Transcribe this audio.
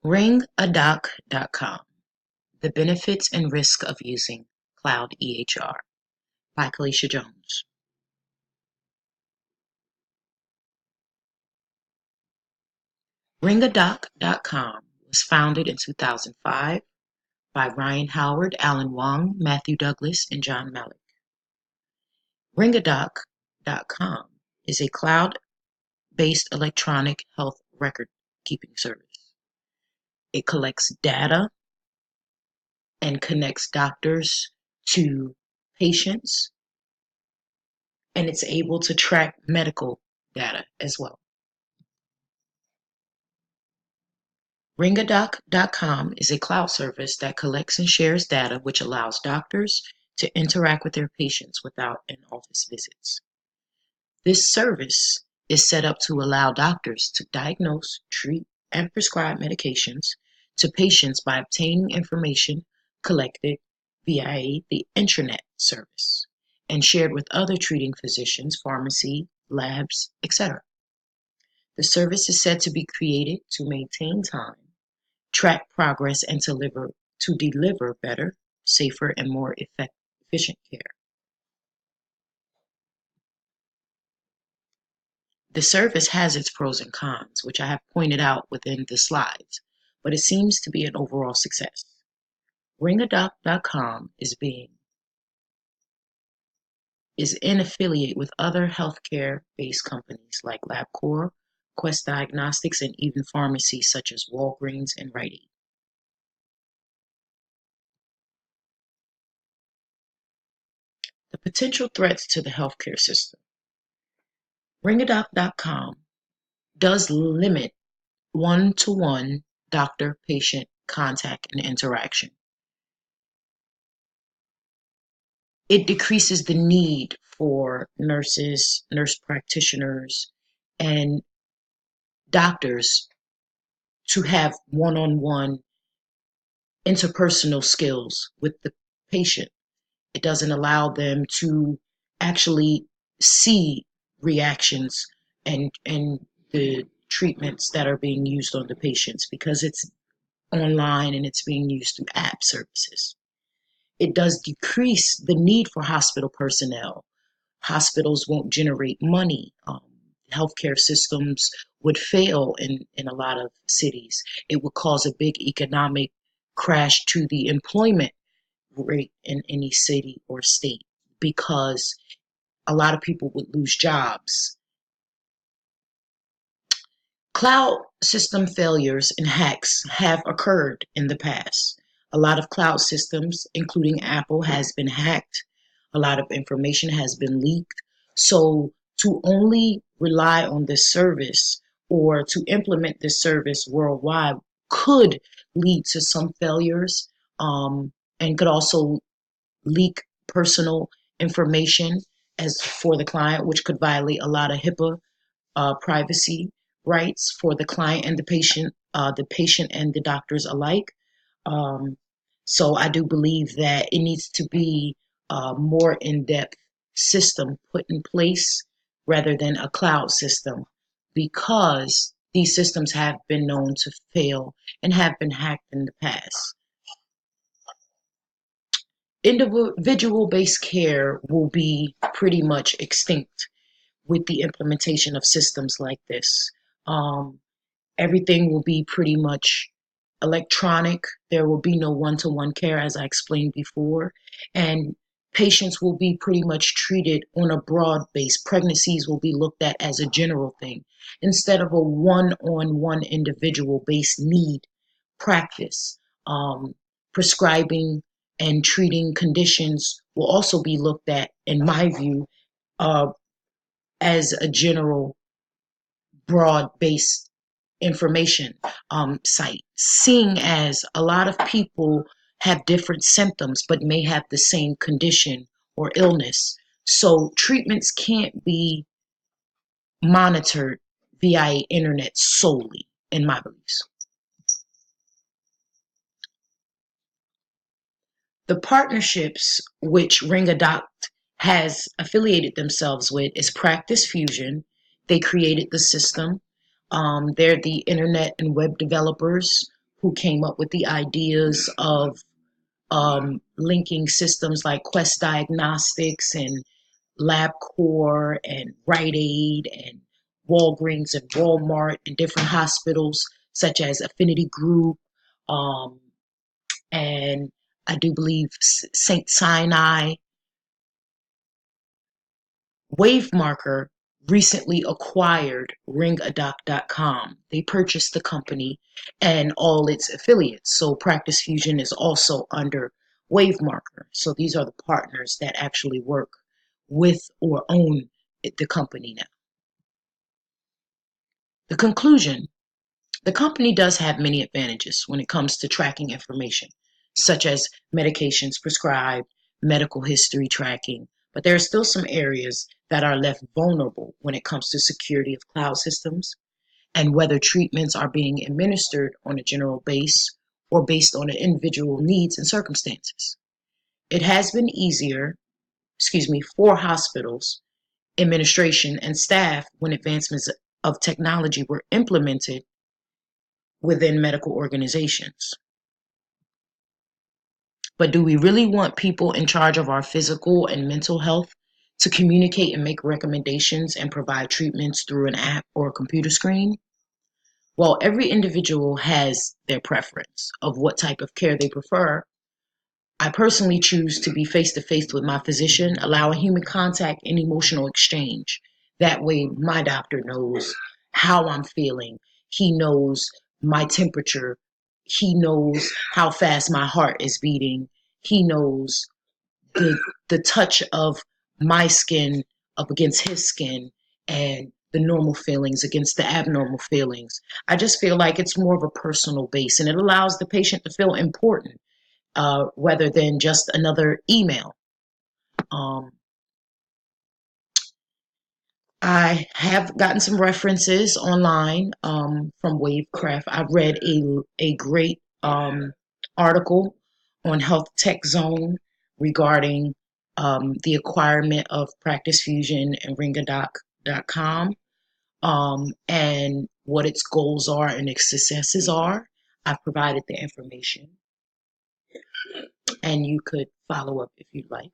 Ringadoc.com: The Benefits and Risks of Using Cloud EHR by Kalisha Jones. Ringadoc.com was founded in 2005 by Ryan Howard, Alan Wong, Matthew Douglas, and John Malik. Ringadoc.com is a cloud-based electronic health record-keeping service. It collects data and connects doctors to patients, and it's able to track medical data as well. Ringadoc.com is a cloud service that collects and shares data which allows doctors to interact with their patients without in-office visits. This service is set up to allow doctors to diagnose, treat, and prescribe medications to patients by obtaining information collected via the intranet service and shared with other treating physicians, pharmacy, labs, etc. The service is said to be created to maintain time, track progress, and to deliver better, safer, and more efficient care. The service has its pros and cons, which I have pointed out within the slides, but it seems to be an overall success. Ringadoc.com is in affiliate with other healthcare-based companies like LabCorp, Quest Diagnostics, and even pharmacies such as Walgreens and Rite Aid. The potential threats to the healthcare system. Ringadoc.com does limit one-to-one doctor-patient contact and interaction. It decreases the need for nurses, nurse practitioners, and doctors to have one-on-one interpersonal skills with the patient. It doesn't allow them to actually see reactions and the treatments that are being used on the patients because it's online and it's being used through app services. It does decrease the need for hospital personnel. Hospitals won't generate money. Healthcare systems would fail in a lot of cities. It would cause a big economic crash to the employment rate in any city or state because a lot of people would lose jobs. Cloud system failures and hacks have occurred in the past. A lot of cloud systems, including Apple, has been hacked. A lot of information has been leaked. So to only rely on this service or to implement this service worldwide could lead to some failures and could also leak personal information as for the client, which could violate a lot of HIPAA privacy rights for the client and the patient and the doctors alike. So I do believe that it needs to be a more in-depth system put in place rather than a cloud system because these systems have been known to fail and have been hacked in the past. Individual-based care will be pretty much extinct with the implementation of systems like this. Everything will be pretty much electronic. There will be no one-to-one care, as I explained before, and patients will be pretty much treated on a broad base. Pregnancies will be looked at as a general thing instead of a one-on-one individual-based need practice. Prescribing and treating conditions will also be looked at, in my view, as a general, broad-based information site, seeing as a lot of people have different symptoms but may have the same condition or illness. So treatments can't be monitored via internet solely, in my beliefs. The partnerships which Ringadoc has affiliated themselves with is Practice Fusion. They created the system. They're the internet and web developers who came up with the ideas of linking systems like Quest Diagnostics and LabCorp and Rite Aid and Walgreens and Walmart and different hospitals such as Affinity Group, um, and I do believe St. Sinai. WaveMarker recently acquired ringadoc.com. They purchased the company and all its affiliates. So Practice Fusion is also under WaveMarker. So these are the partners that actually work with or own the company now. The conclusion: the company does have many advantages when it comes to tracking information, such as medications prescribed, medical history tracking, but there are still some areas that are left vulnerable when it comes to security of cloud systems and whether treatments are being administered on a general base or based on an individual needs and circumstances. It has been easier, for hospitals, administration, and staff when advancements of technology were implemented within medical organizations. But do we really want people in charge of our physical and mental health to communicate and make recommendations and provide treatments through an app or a computer screen? Well, every individual has their preference of what type of care they prefer. I personally choose to be face to face with my physician, allowing human contact and emotional exchange. That way, my doctor knows how I'm feeling. He knows my temperature. He knows how fast my heart is beating. He knows the touch of my skin up against his skin and the normal feelings against the abnormal feelings. I just feel like it's more of a personal base, and it allows the patient to feel important rather than just another email. Um, I have gotten some references online from Wavecraft. I read a great article on Health Tech Zone regarding the acquirement of Practice Fusion and Ringadoc.com and what its goals are and its successes are. I've provided the information, and you could follow up if you'd like.